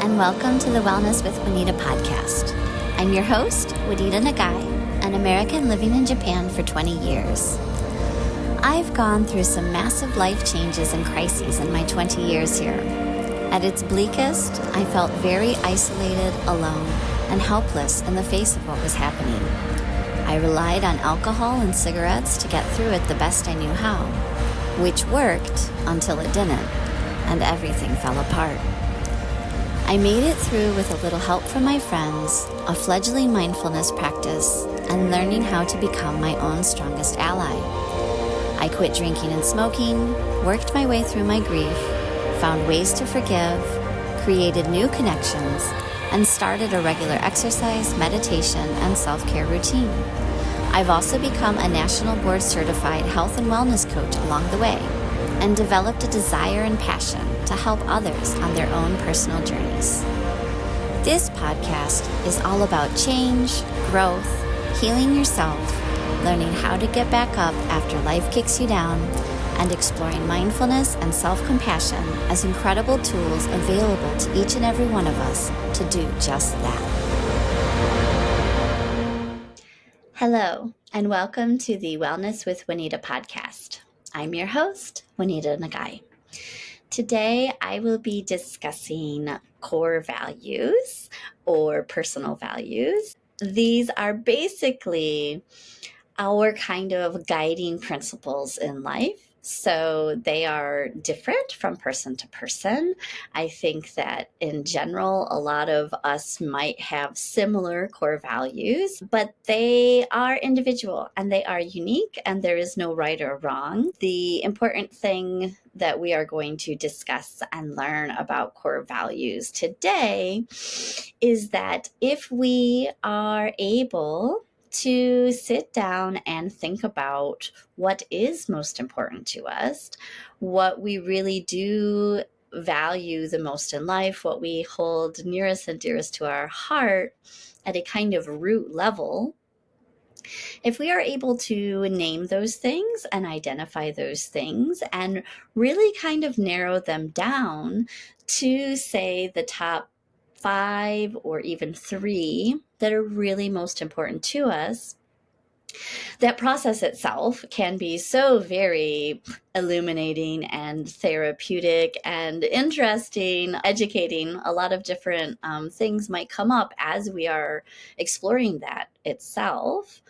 and welcome to the Wellness with Juanita podcast. I'm your host, Juanita Nagai, an American living in Japan for 20 years. I've gone through some massive life changes and crises in my 20 years here. At its bleakest, I felt very isolated, alone, and helpless in the face of what was happening. I relied on alcohol and cigarettes to get through it the best I knew how, which worked until it didn't, and everything fell apart. I made it through with a little help from my friends, a fledgling mindfulness practice, and learning how to become my own strongest ally. I quit drinking and smoking, worked my way through my grief, found ways to forgive, created new connections, and started a regular exercise, meditation, and self-care routine. I've also become a national board certified health and wellness coach along the way, and developed a desire and passion to help others on their own personal journeys. This podcast is all about change, growth, healing yourself, learning how to get back up after life kicks you down, and exploring mindfulness and self-compassion as incredible tools available to each and every one of us to do just that. Hello, and welcome to the Wellness with Juanita podcast. I'm your host, Juanita Nagai. Today, I will be discussing core values or personal values. These are basically our kind of guiding principles in life. So they are different from person to person. I think that in general, a lot of us might have similar core values, but they are individual and they are unique, and there is no right or wrong. The important thing that we are going to discuss and learn about core values today is that if we are able to sit down and think about what is most important to us, what we really do value the most in life, what we hold nearest and dearest to our heart at a kind of root level. If we are able to name those things and identify those things and really kind of narrow them down to, say, the top 5 or even 3 that are really most important to us, that process itself can be so very illuminating and therapeutic and interesting, educating. A lot of different things might come up as we are exploring that itself.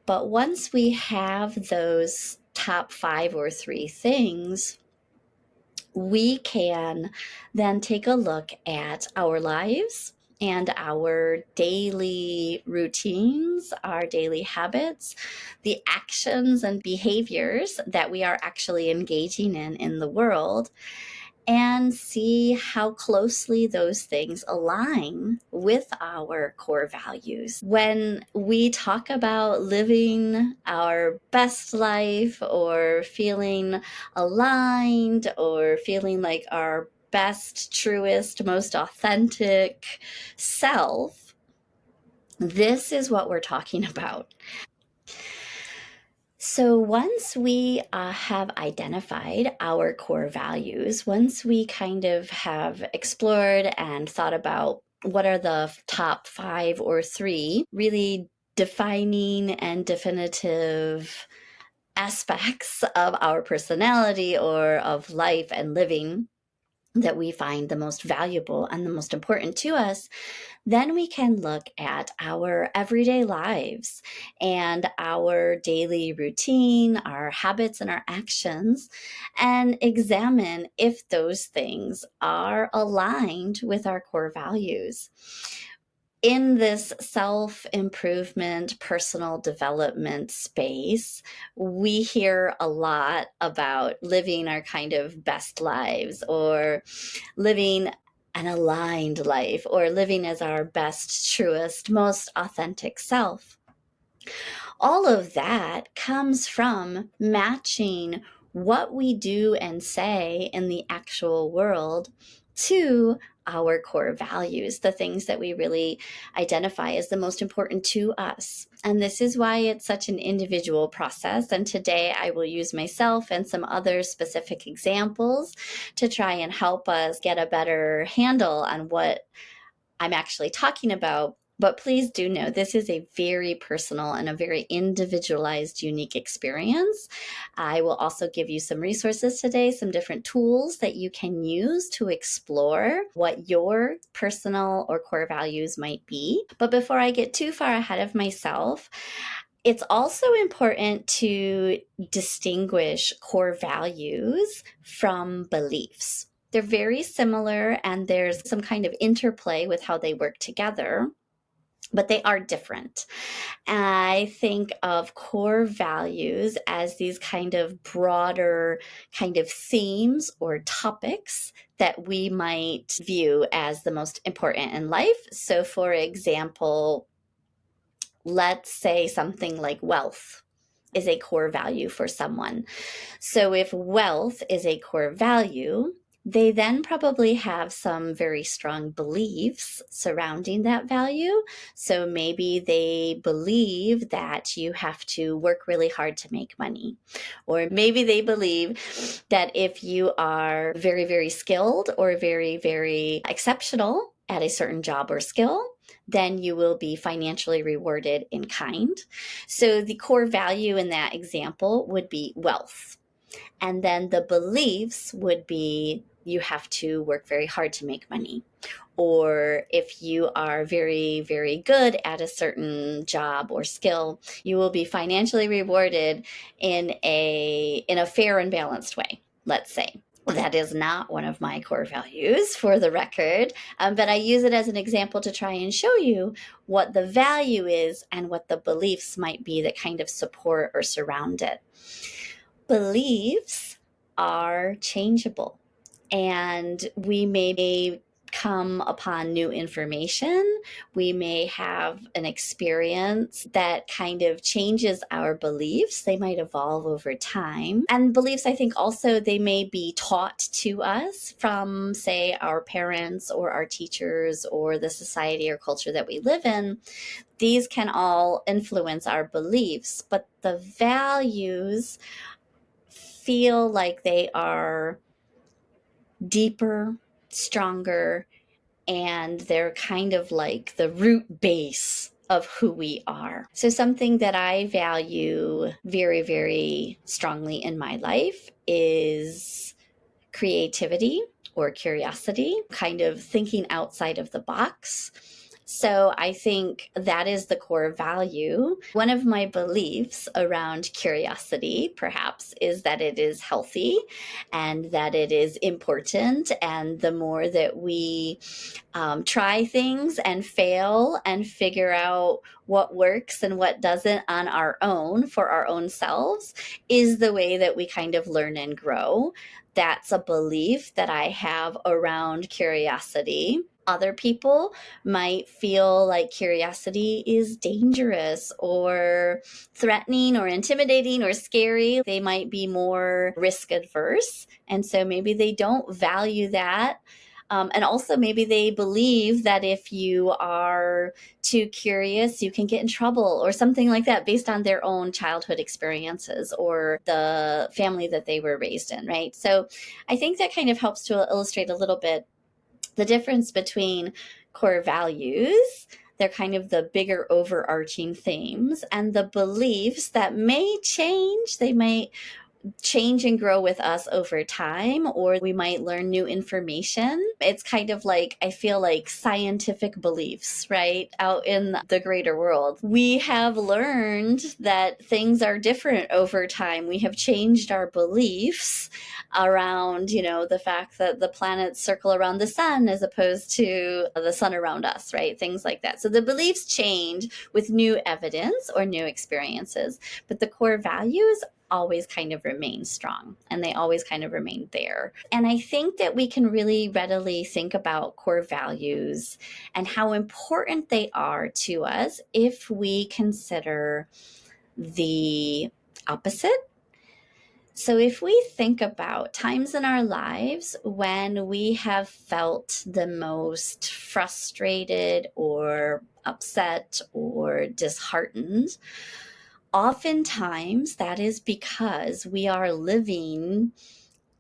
But once we have those top 5 or 3 things, we can then take a look at our lives and our daily routines, our daily habits, the actions and behaviors that we are actually engaging in the world, and see how closely those things align with our core values. When we talk about living our best life or feeling aligned or feeling like our best, truest, most authentic self, this is what we're talking about. So once we have identified our core values, once we kind of have explored and thought about what are the top 5 or 3 really defining and definitive aspects of our personality or of life and living that we find the most valuable and the most important to us, then we can look at our everyday lives and our daily routine, our habits and our actions, and examine if those things are aligned with our core values. In this self-improvement, personal development space, we hear a lot about living our kind of best lives, or living an aligned life, or living as our best, truest, most authentic self. All of that comes from matching what we do and say in the actual world to our core values, the things that we really identify as the most important to us. And this is why it's such an individual process. And today I will use myself and some other specific examples to try and help us get a better handle on what I'm actually talking about. But please do know this is a very personal and a very individualized, unique experience. I will also give you some resources today, some different tools that you can use to explore what your personal or core values might be. But before I get too far ahead of myself, it's also important to distinguish core values from beliefs. They're very similar, and there's some kind of interplay with how they work together, but they are different. I think of core values as these kind of broader kind of themes or topics that we might view as the most important in life. So, for example, let's say something like wealth is a core value for someone. So if wealth is a core value, they then probably have some very strong beliefs surrounding that value. So maybe they believe that you have to work really hard to make money. Or maybe they believe that if you are very, very skilled or very, very exceptional at a certain job or skill, then you will be financially rewarded in kind. So the core value in that example would be wealth. And then the beliefs would be you have to work very hard to make money. Or if you are very, very good at a certain job or skill, you will be financially rewarded in a fair and balanced way, let's say. That is not one of my core values, for the record, but I use it as an example to try and show you what the value is and what the beliefs might be that kind of support or surround it. Beliefs are changeable, and we may come upon new information. We may have an experience that kind of changes our beliefs. They might evolve over time. And beliefs, I think also, they may be taught to us from, say, our parents or our teachers or the society or culture that we live in. These can all influence our beliefs, but the values feel like they are deeper, stronger, and they're kind of like the root base of who we are. So something that I value very, very strongly in my life is creativity or curiosity, kind of thinking outside of the box. So I think that is the core value. One of my beliefs around curiosity, perhaps, is that it is healthy and that it is important. And the more that we try things and fail and figure out what works and what doesn't on our own for our own selves, is the way that we kind of learn and grow. That's a belief that I have around curiosity. Other people might feel like curiosity is dangerous or threatening or intimidating or scary. They might be more risk adverse. And so maybe they don't value that. And also maybe they believe that if you are too curious, you can get in trouble or something like that based on their own childhood experiences or the family that they were raised in, right? So I think that kind of helps to illustrate a little bit the difference between core values. They're kind of the bigger overarching themes, and the beliefs that may change. They might change and grow with us over time, or we might learn new information. It's kind of like, I feel like scientific beliefs, right? Out in the greater world, we have learned that things are different over time. We have changed our beliefs around, the fact that the planets circle around the sun as opposed to the sun around us, right? Things like that. So the beliefs change with new evidence or new experiences, but the core values always kind of remain strong, and they always kind of remain there. And I think that we can really readily think about core values and how important they are to us if we consider the opposite. So, if we think about times in our lives when we have felt the most frustrated or upset or disheartened, oftentimes that is because we are living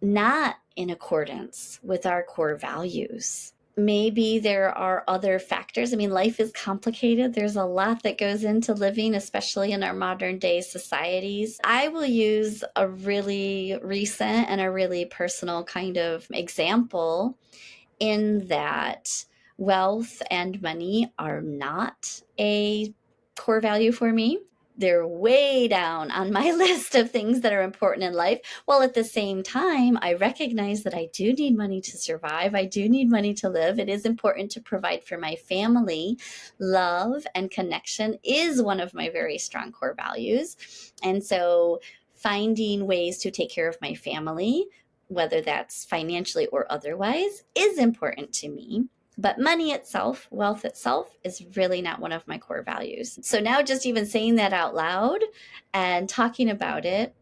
not in accordance with our core values. Maybe there are other factors. I mean, life is complicated. There's a lot that goes into living, especially in our modern day societies. I will use a really recent and a really personal kind of example in that wealth and money are not a core value for me. They're way down on my list of things that are important in life. While at the same time, I recognize that I do need money to survive. I do need money to live. It is important to provide for my family. Love and connection is one of my very strong core values. And so finding ways to take care of my family, whether that's financially or otherwise, is important to me. But money itself, wealth itself, is really not one of my core values. So now just even saying that out loud and talking about it,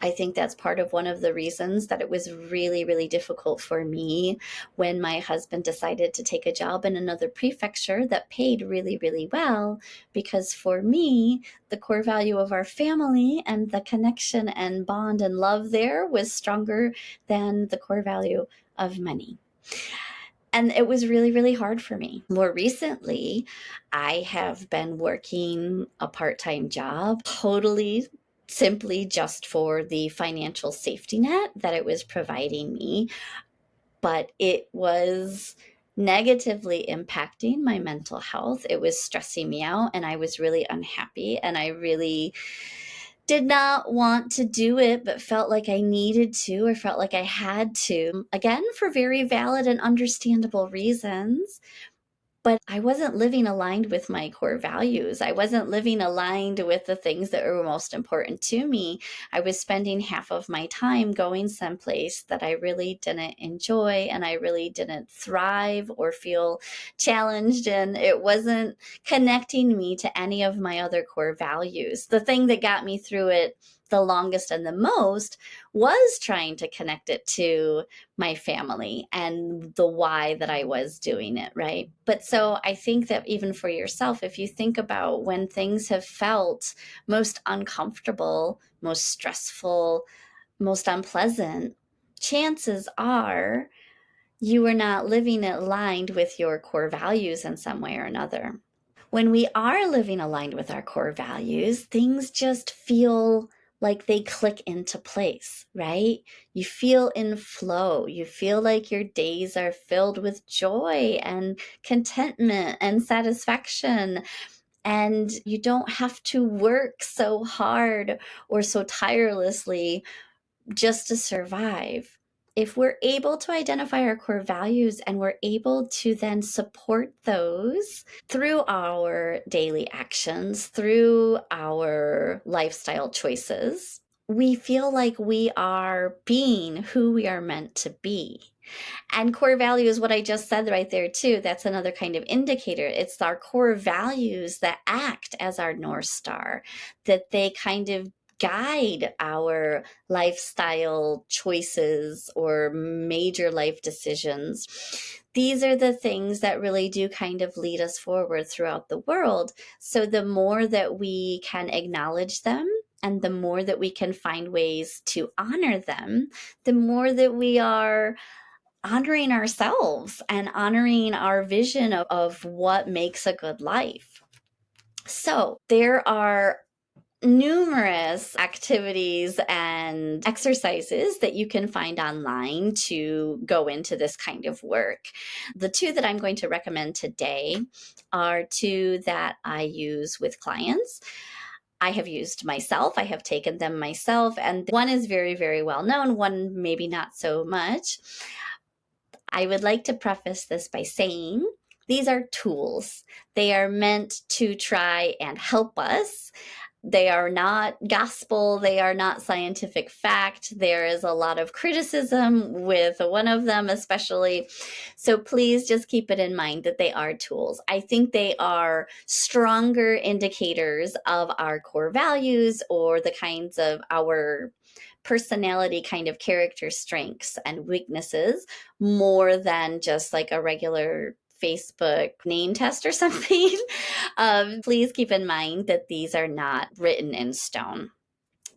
I think that's part of one of the reasons that it was really, really difficult for me when my husband decided to take a job in another prefecture that paid really, really well. Because for me, the core value of our family and the connection and bond and love there was stronger than the core value of money. And it was really, really hard for me. More recently, I have been working a part-time job, totally simply just for the financial safety net that it was providing me. But it was negatively impacting my mental health. It was stressing me out, and I was really unhappy, and I really did not want to do it, but felt like I needed to or felt like I had to, again, for very valid and understandable reasons. But I wasn't living aligned with my core values. I wasn't living aligned with the things that were most important to me. I was spending half of my time going someplace that I really didn't enjoy, and I really didn't thrive or feel challenged, and it wasn't connecting me to any of my other core values. The thing that got me through it the longest and the most was trying to connect it to my family and the why that I was doing it, right? But so I think that even for yourself, if you think about when things have felt most uncomfortable, most stressful, most unpleasant, chances are you are not living aligned with your core values in some way or another. When we are living aligned with our core values, things just feel like they click into place, right? You feel in flow. You feel like your days are filled with joy and contentment and satisfaction. And you don't have to work so hard or so tirelessly just to survive. If we're able to identify our core values and we're able to then support those through our daily actions, through our lifestyle choices, we feel like we are being who we are meant to be. And core value is what I just said right there, too. That's another kind of indicator. It's our core values that act as our North Star, that they kind of guide our lifestyle choices or major life decisions. These are the things that really do kind of lead us forward throughout the world. So the more that we can acknowledge them, and the more that we can find ways to honor them, the more that we are honoring ourselves and honoring our vision of what makes a good life. So there are numerous activities and exercises that you can find online to go into this kind of work. The two that I'm going to recommend today are two that I use with clients. I have used myself. I have taken them myself, and one is very, very well known, one maybe not so much. I would like to preface this by saying these are tools. They are meant to try and help us. They are not gospel. They are not scientific fact. There is a lot of criticism with one of them, especially. So please just keep it in mind that they are tools. I think they are stronger indicators of our core values or the kinds of our personality kind of character strengths and weaknesses more than just like a regular Facebook name test or something. Please keep in mind that these are not written in stone.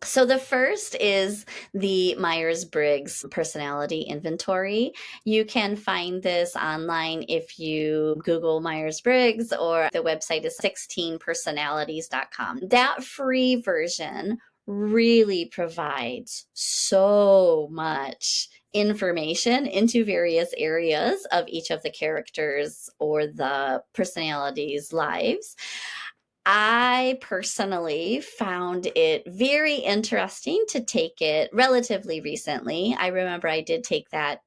So the first is the Myers-Briggs personality inventory. You can find this online if you Google Myers-Briggs, or the website is 16personalities.com. That free version really provides so much information into various areas of each of the characters or the personalities' lives. I personally found it very interesting to take it relatively recently. I remember I did take that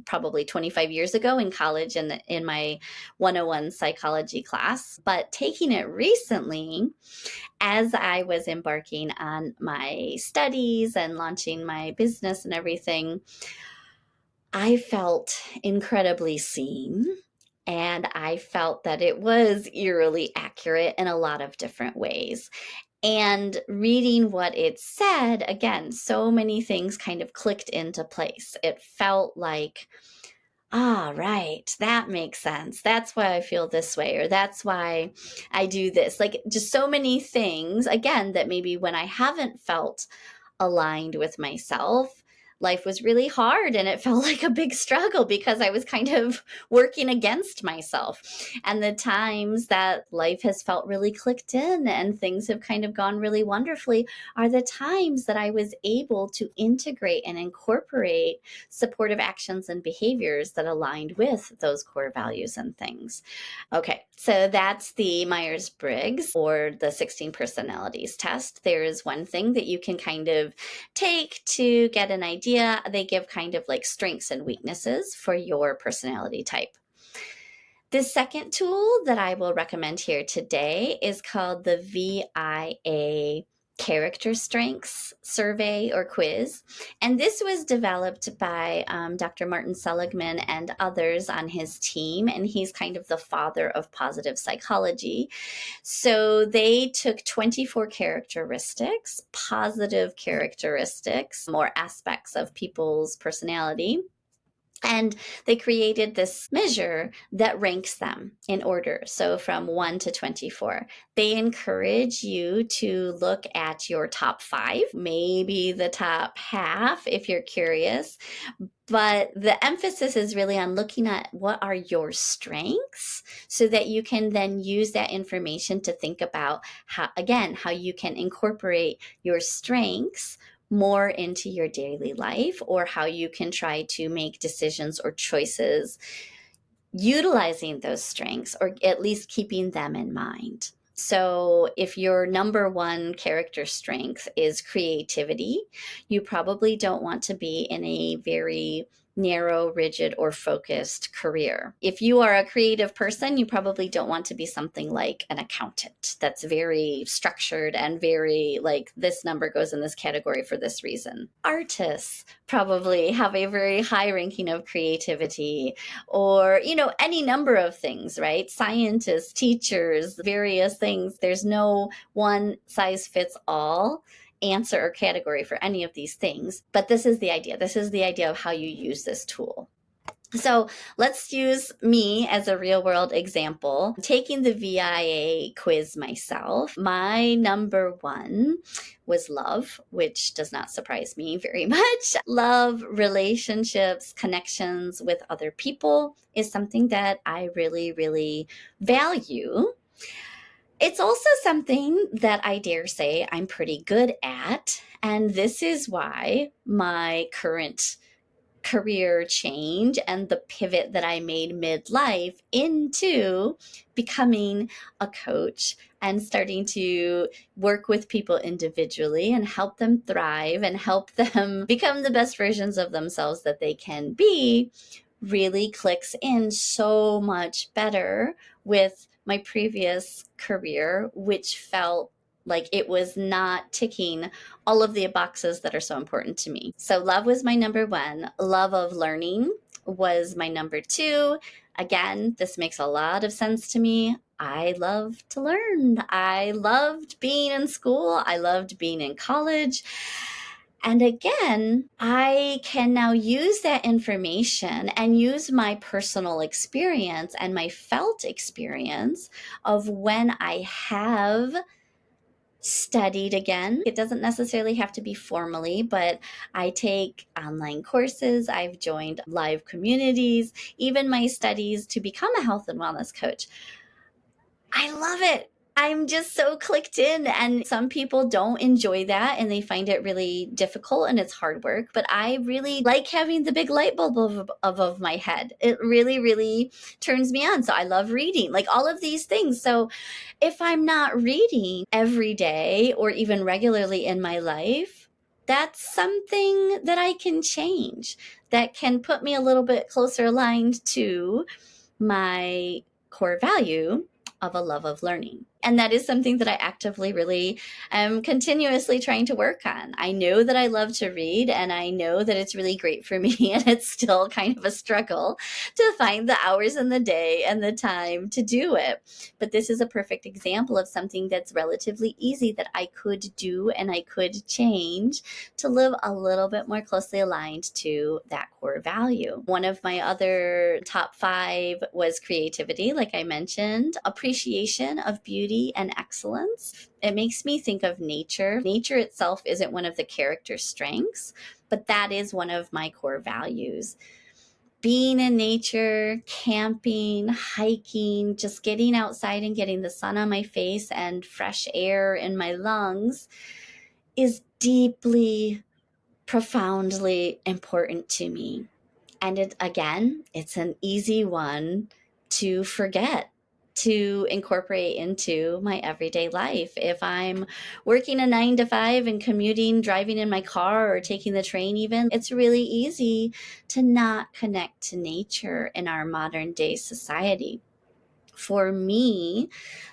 probably 25 years ago in college in my 101 psychology class, but taking it recently as I was embarking on my studies and launching my business and everything, I felt incredibly seen. And I felt that it was eerily accurate in a lot of different ways. And reading what it said, again, so many things kind of clicked into place. It felt like, right, that makes sense. That's why I feel this way, or that's why I do this. Like, just so many things, again, that maybe when I haven't felt aligned with myself, life was really hard and it felt like a big struggle because I was kind of working against myself. And the times that life has felt really clicked in and things have kind of gone really wonderfully are the times that I was able to integrate and incorporate supportive actions and behaviors that aligned with those core values and things. Okay, so that's the Myers-Briggs or the 16 personalities test. There is one thing that you can kind of take to get an idea. They give kind of like strengths and weaknesses for your personality type. The second tool that I will recommend here today is called the VIA Character Strengths Survey or Quiz. And this was developed by Dr. Martin Seligman and others on his team. And he's kind of the father of positive psychology. So they took 24 characteristics, positive characteristics, more aspects of people's personality. And they created this measure that ranks them in order. So from 1 to 24. They encourage you to look at your top 5, maybe the top half if you're curious. But the emphasis is really on looking at what are your strengths so that you can then use that information to think about how you can incorporate your strengths more into your daily life, or how you can try to make decisions or choices utilizing those strengths, or at least keeping them in mind. So if your number one character strength is creativity, you probably don't want to be in a very narrow, rigid, or focused career. If you are a creative person, you probably don't want to be something like an accountant that's very structured and very like this number goes in this category for this reason. Artists probably have a very high ranking of creativity, or, any number of things, right? Scientists, teachers, various things. There's no one size fits all answer or category for any of these things. But this is the idea. This is the idea of how you use this tool. So let's use me as a real world example. Taking the VIA quiz myself, my number one was love, which does not surprise me very much. Love, relationships, connections with other people is something that I really, really value. It's also something that I dare say I'm pretty good at. And this is why my current career change and the pivot that I made midlife into becoming a coach and starting to work with people individually and help them thrive and help them become the best versions of themselves that they can be, really clicks in so much better with my previous career, which felt like it was not ticking all of the boxes that are so important to me. So love was my number one. Love of learning was my number two. Again, this makes a lot of sense to me. I love to learn. I loved being in school. I loved being in college. And again, I can now use that information and use my personal experience and my felt experience of when I have studied again. It doesn't necessarily have to be formally, but I take online courses, I've joined live communities, even my studies to become a health and wellness coach. I love it. I'm just so clicked in, and some people don't enjoy that and they find it really difficult and it's hard work, but I really like having the big light bulb above my head. It really, really turns me on. So I love reading, like all of these things. So if I'm not reading every day or even regularly in my life, that's something that I can change, that can put me a little bit closer aligned to my core value of a love of learning. And that is something that I actively really am continuously trying to work on. I know that I love to read and I know that it's really great for me, and it's still kind of a struggle to find the hours in the day and the time to do it. But this is a perfect example of something that's relatively easy that I could do and I could change to live a little bit more closely aligned to that core value. One of my other top 5 was creativity, like I mentioned, appreciation of beauty and excellence. It makes me think of nature. Nature itself isn't one of the character strengths, but that is one of my core values. Being in nature, camping, hiking, just getting outside and getting the sun on my face and fresh air in my lungs is deeply, profoundly important to me. And it's an easy one to forget to incorporate into my everyday life. If I'm working a 9 to 5 and commuting, driving in my car or taking the train even, it's really easy to not connect to nature in our modern day society. For me,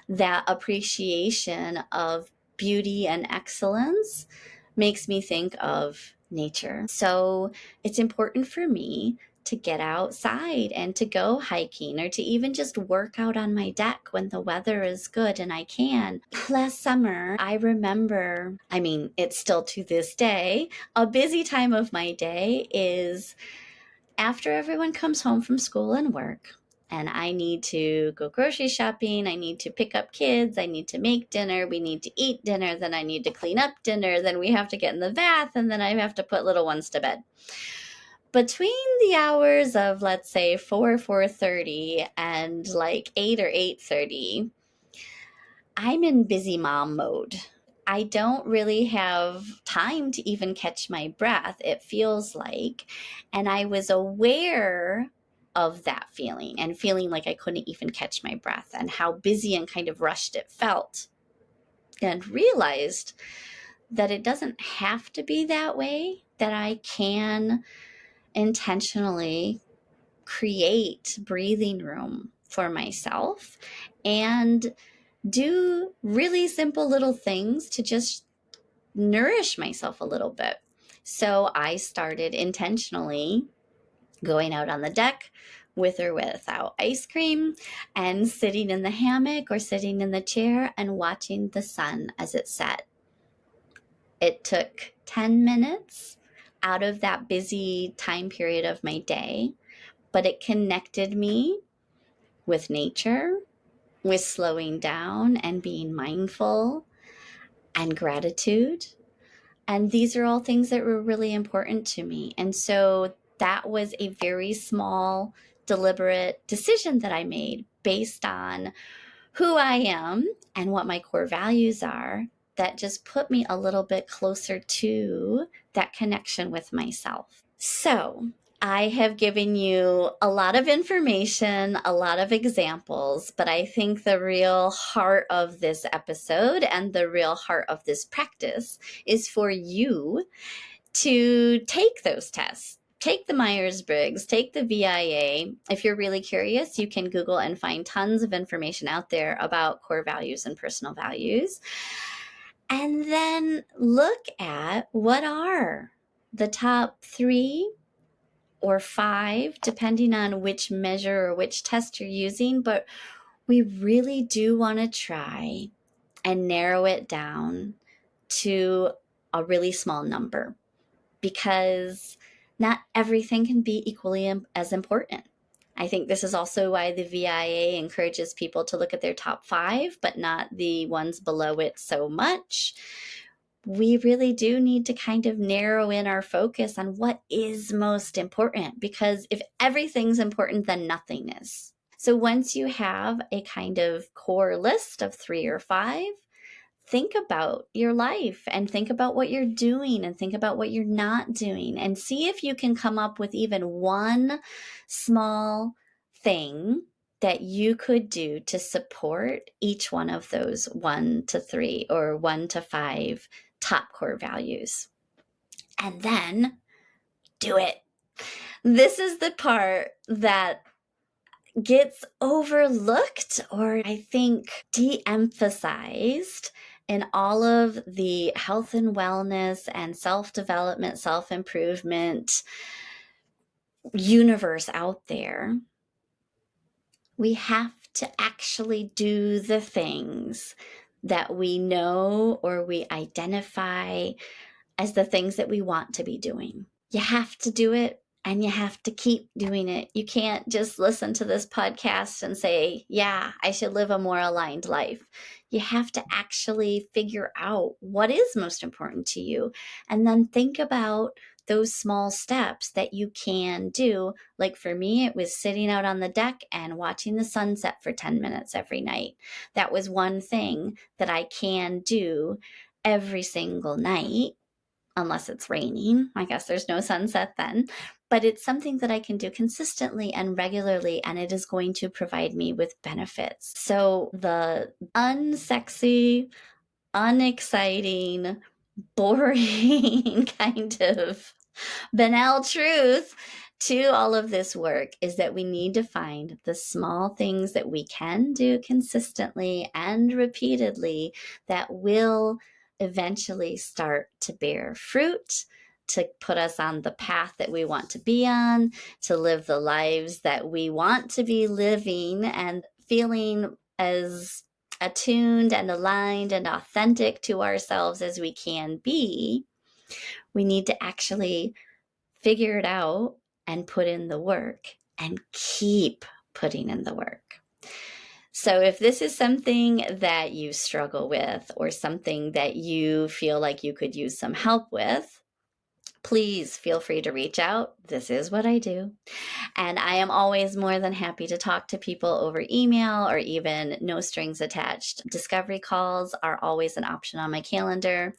that appreciation of beauty and excellence makes me think of nature. So it's important for me to get outside and to go hiking or to even just work out on my deck when the weather is good and I can. Last summer, I remember, it's still to this day, a busy time of my day is after everyone comes home from school and work, and I need to go grocery shopping, I need to pick up kids, I need to make dinner, we need to eat dinner, then I need to clean up dinner, then we have to get in the bath, and then I have to put little ones to bed. Between the hours of, let's say, 4:30 and like 8 or 8:30, I'm in busy mom mode. I don't really have time to even catch my breath, it feels like. And I was aware of that feeling and feeling like I couldn't even catch my breath and how busy and kind of rushed it felt. And realized that it doesn't have to be that way, that I can intentionally create breathing room for myself and do really simple little things to just nourish myself a little bit. So I started intentionally going out on the deck with or without ice cream and sitting in the hammock or sitting in the chair and watching the sun as it set. It took 10 minutes out of that busy time period of my day, but it connected me with nature, with slowing down and being mindful and gratitude. And these are all things that were really important to me. And so that was a very small, deliberate decision that I made based on who I am and what my core values are, that just put me a little bit closer to that connection with myself. So I have given you a lot of information, a lot of examples, but I think the real heart of this episode and the real heart of this practice is for you to take those tests. Take the Myers-Briggs, take the VIA. If you're really curious, you can Google and find tons of information out there about core values and personal values. And then look at what are the top 3 or 5, depending on which measure or which test you're using. But we really do want to try and narrow it down to a really small number. because not everything can be equally as important. I think this is also why the VIA encourages people to look at their top 5, but not the ones below it so much. We really do need to kind of narrow in our focus on what is most important, because if everything's important, then nothing is. So once you have a kind of core list of 3 or 5, think about your life and think about what you're doing and think about what you're not doing, and see if you can come up with even one small thing that you could do to support each one of those 1 to 3 or 1 to 5 top core values. And then do it. This is the part that gets overlooked, or I think de-emphasized, in all of the health and wellness and self-development, self-improvement universe out there. We have to actually do the things that we know or we identify as the things that we want to be doing. You have to do it, and you have to keep doing it. You can't just listen to this podcast and say, yeah, I should live a more aligned life. You have to actually figure out what is most important to you, and then think about those small steps that you can do. Like for me, it was sitting out on the deck and watching the sunset for 10 minutes every night. That was one thing that I can do every single night, unless it's raining. I guess there's no sunset then. But it's something that I can do consistently and regularly, and it is going to provide me with benefits. So the unsexy, unexciting, boring kind of banal truth to all of this work is that we need to find the small things that we can do consistently and repeatedly that will eventually start to bear fruit, to put us on the path that we want to be on, to live the lives that we want to be living and feeling as attuned and aligned and authentic to ourselves as we can be. We need to actually figure it out and put in the work and keep putting in the work. So if this is something that you struggle with or something that you feel like you could use some help with, please feel free to reach out. This is what I do. And I am always more than happy to talk to people over email or even no strings attached. Discovery calls are always an option on my calendar.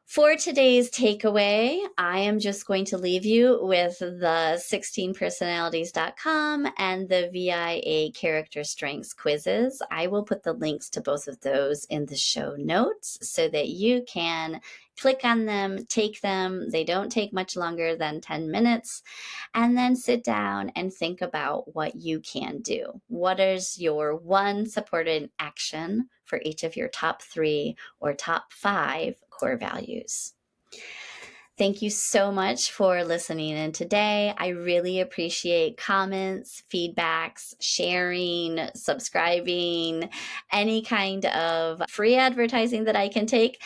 For today's takeaway, I am just going to leave you with the 16personalities.com and the VIA character strengths quizzes. I will put the links to both of those in the show notes so that you can click on them, take them. They don't take much longer than 10 minutes. And then sit down and think about what you can do. What is your one supported action for each of your top 3 or top 5 core values? Thank you so much for listening in today. I really appreciate comments, feedbacks, sharing, subscribing, any kind of free advertising that I can take.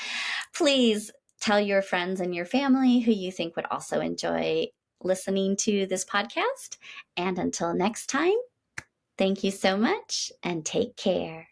Please tell your friends and your family who you think would also enjoy listening to this podcast. And until next time, thank you so much and take care.